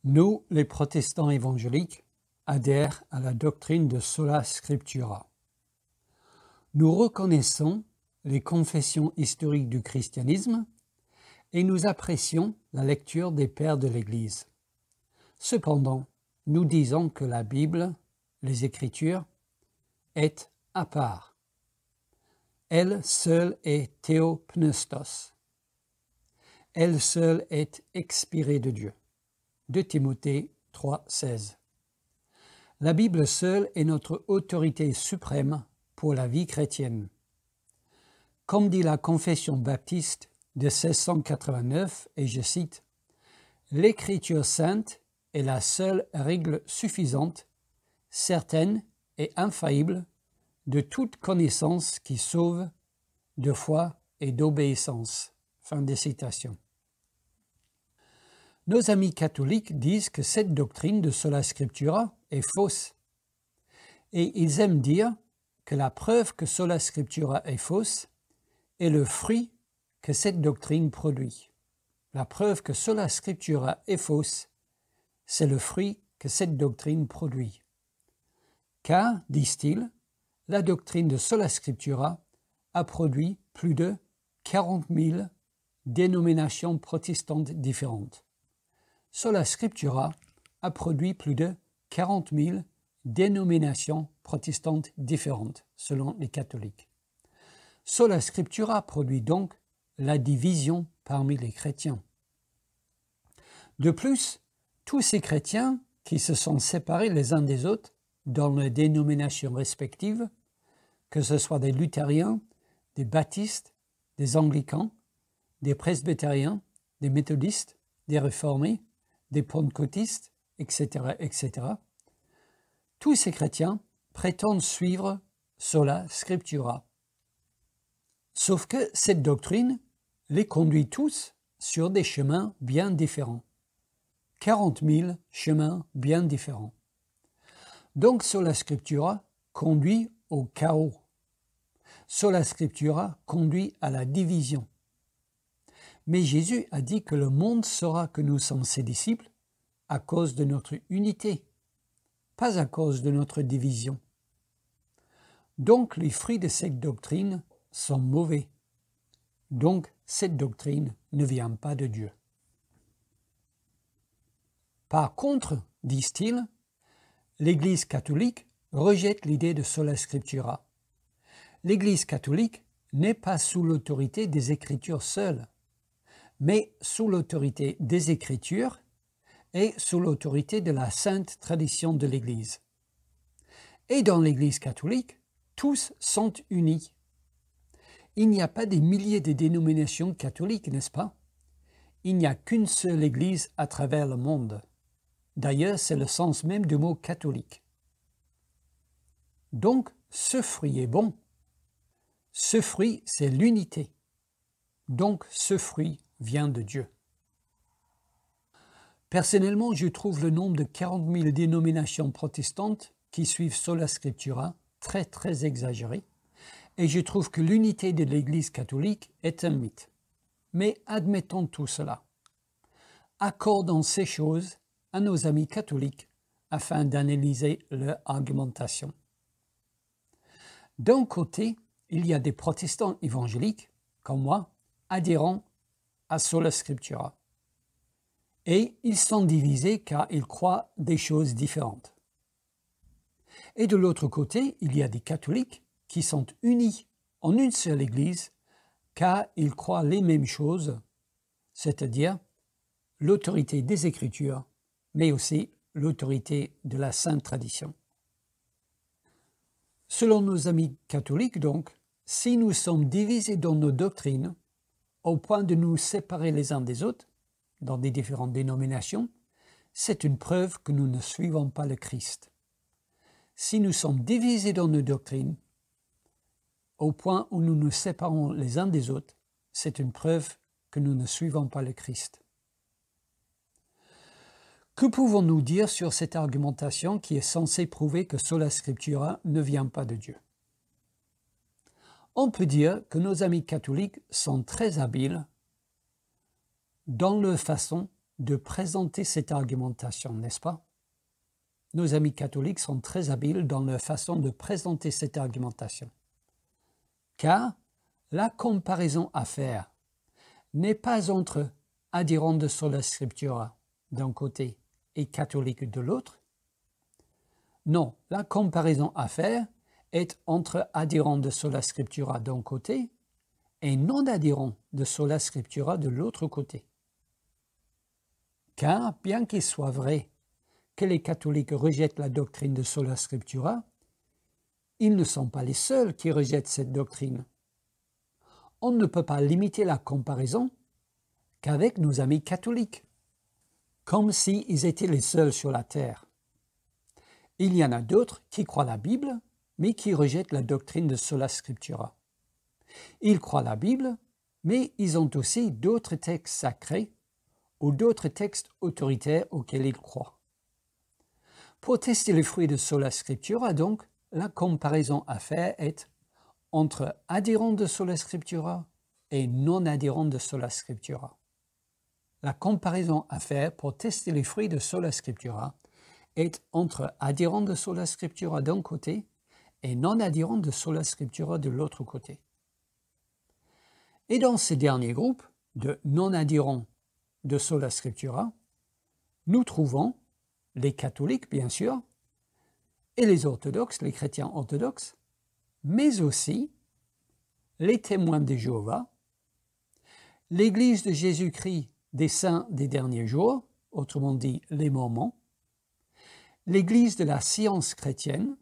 Nous, les protestants évangéliques, adhèrent à la doctrine de sola scriptura. Nous reconnaissons les confessions historiques du christianisme et nous apprécions la lecture des pères de l'Église. Cependant, nous disons que la Bible, les Écritures, est à part. Elle seule est théopneustos. Elle seule est expirée de Dieu. 2 Timothée 3,16. La Bible seule est notre autorité suprême pour la vie chrétienne. Comme dit la Confession baptiste de 1689, et je cite, « L'Écriture sainte est la seule règle suffisante, certaine et infaillible de toute connaissance qui sauve, de foi et d'obéissance. » Fin de citation. Nos amis catholiques disent que cette doctrine de sola scriptura est fausse. Et ils aiment dire que la preuve que sola scriptura est fausse est le fruit que cette doctrine produit. La preuve que sola scriptura est fausse, c'est le fruit que cette doctrine produit. Car, disent-ils, la doctrine de sola scriptura a produit plus de 40 000 dénominations protestantes différentes. Sola scriptura a produit plus de 40 000 dénominations protestantes différentes, selon les catholiques. Sola scriptura produit donc la division parmi les chrétiens. De plus, tous ces chrétiens qui se sont séparés les uns des autres dans les dénominations respectives, que ce soit des luthériens, des baptistes, des anglicans, des presbytériens, des méthodistes, des réformés, des pentecôtistes, etc., etc., tous ces chrétiens prétendent suivre sola scriptura. Sauf que cette doctrine les conduit tous sur des chemins bien différents. 40 000 chemins bien différents. Donc sola scriptura conduit au chaos. Sola scriptura conduit à la division. Mais Jésus a dit que le monde saura que nous sommes ses disciples à cause de notre unité, pas à cause de notre division. Donc les fruits de cette doctrine sont mauvais. Donc cette doctrine ne vient pas de Dieu. Par contre, disent-ils, l'Église catholique rejette l'idée de sola scriptura. L'Église catholique n'est pas sous l'autorité des Écritures seules, mais sous l'autorité des Écritures et sous l'autorité de la sainte tradition de l'Église. Et dans l'Église catholique, tous sont unis. Il n'y a pas des milliers de dénominations catholiques, n'est-ce pas? Il n'y a qu'une seule Église à travers le monde. D'ailleurs, c'est le sens même du mot catholique. Donc, ce fruit est bon. Ce fruit, c'est l'unité. Donc, ce fruit vient de Dieu. Personnellement, je trouve le nombre de 40 000 dénominations protestantes qui suivent sola scriptura très très exagéré, et je trouve que l'unité de l'Église catholique est un mythe. Mais admettons tout cela. Accordons ces choses à nos amis catholiques afin d'analyser leur argumentation. D'un côté, il y a des protestants évangéliques, comme moi, adhérents à sola scriptura. Et ils sont divisés car ils croient des choses différentes. Et de l'autre côté, il y a des catholiques qui sont unis en une seule Église car ils croient les mêmes choses, c'est-à-dire l'autorité des Écritures, mais aussi l'autorité de la sainte tradition. Selon nos amis catholiques donc, si nous sommes divisés dans nos doctrines, au point de nous séparer les uns des autres, dans des différentes dénominations, c'est une preuve que nous ne suivons pas le Christ. Si nous sommes divisés dans nos doctrines, au point où nous nous séparons les uns des autres, c'est une preuve que nous ne suivons pas le Christ. Que pouvons-nous dire sur cette argumentation qui est censée prouver que sola scriptura ne vient pas de Dieu? On peut dire que nos amis catholiques sont très habiles dans leur façon de présenter cette argumentation, n'est-ce pas? Nos amis catholiques sont très habiles dans leur façon de présenter cette argumentation. Car la comparaison à faire n'est pas entre adhérents de sola scriptura d'un côté et catholiques de l'autre. Non, la comparaison à faire est entre adhérents de sola scriptura d'un côté et non-adhérents de sola scriptura de l'autre côté. Car, bien qu'il soit vrai que les catholiques rejettent la doctrine de sola scriptura, ils ne sont pas les seuls qui rejettent cette doctrine. On ne peut pas limiter la comparaison qu'avec nos amis catholiques, comme s'ils étaient les seuls sur la terre. Il y en a d'autres qui croient la Bible, mais qui rejettent la doctrine de sola scriptura. Ils croient la Bible, mais ils ont aussi d'autres textes sacrés ou d'autres textes autoritaires auxquels ils croient. Pour tester les fruits de sola scriptura, donc, la comparaison à faire est entre adhérents de sola scriptura et non-adhérents de sola scriptura. La comparaison à faire pour tester les fruits de sola scriptura est entre adhérents de sola scriptura d'un côté et non-adhérents de sola scriptura de l'autre côté. Et dans ces derniers groupes de non-adhérents de sola scriptura, nous trouvons les catholiques, bien sûr, et les orthodoxes, les chrétiens orthodoxes, mais aussi les témoins de Jéhovah, l'Église de Jésus-Christ des saints des derniers jours, autrement dit les Mormons, l'Église de la science chrétienne,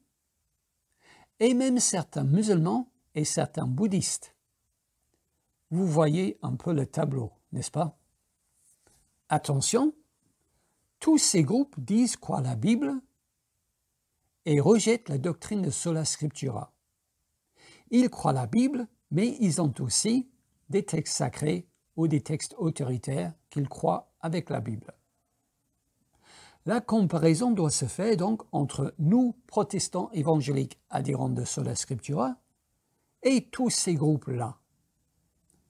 et même certains musulmans et certains bouddhistes. Vous voyez un peu le tableau, n'est-ce pas? Attention, tous ces groupes disent croire la Bible et rejettent la doctrine de sola scriptura. Ils croient la Bible, mais ils ont aussi des textes sacrés ou des textes autoritaires qu'ils croient avec la Bible. La comparaison doit se faire donc entre nous, protestants évangéliques adhérents de sola scriptura, et tous ces groupes-là.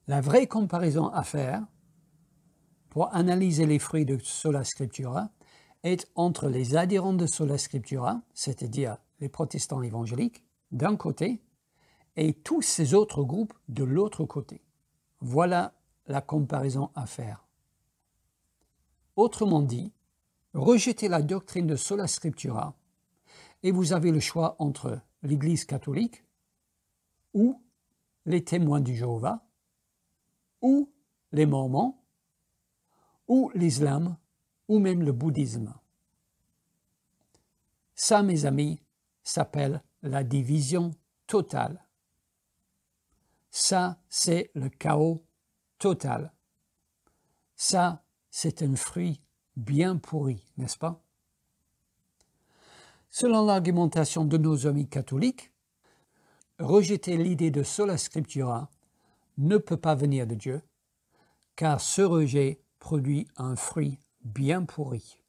La vraie comparaison à faire pour analyser les fruits de sola scriptura est entre les adhérents de sola scriptura, c'est-à-dire les protestants évangéliques, d'un côté, et tous ces autres groupes de l'autre côté. Voilà la comparaison à faire. Autrement dit, rejetez la doctrine de sola scriptura et vous avez le choix entre l'Église catholique ou les témoins de Jéhovah ou les Mormons ou l'islam ou même le bouddhisme. Ça, mes amis, s'appelle la division totale. Ça, c'est le chaos total. Ça, c'est un fruit bien pourri, n'est-ce pas? Selon l'argumentation de nos amis catholiques, rejeter l'idée de sola scriptura ne peut pas venir de Dieu, car ce rejet produit un fruit bien pourri.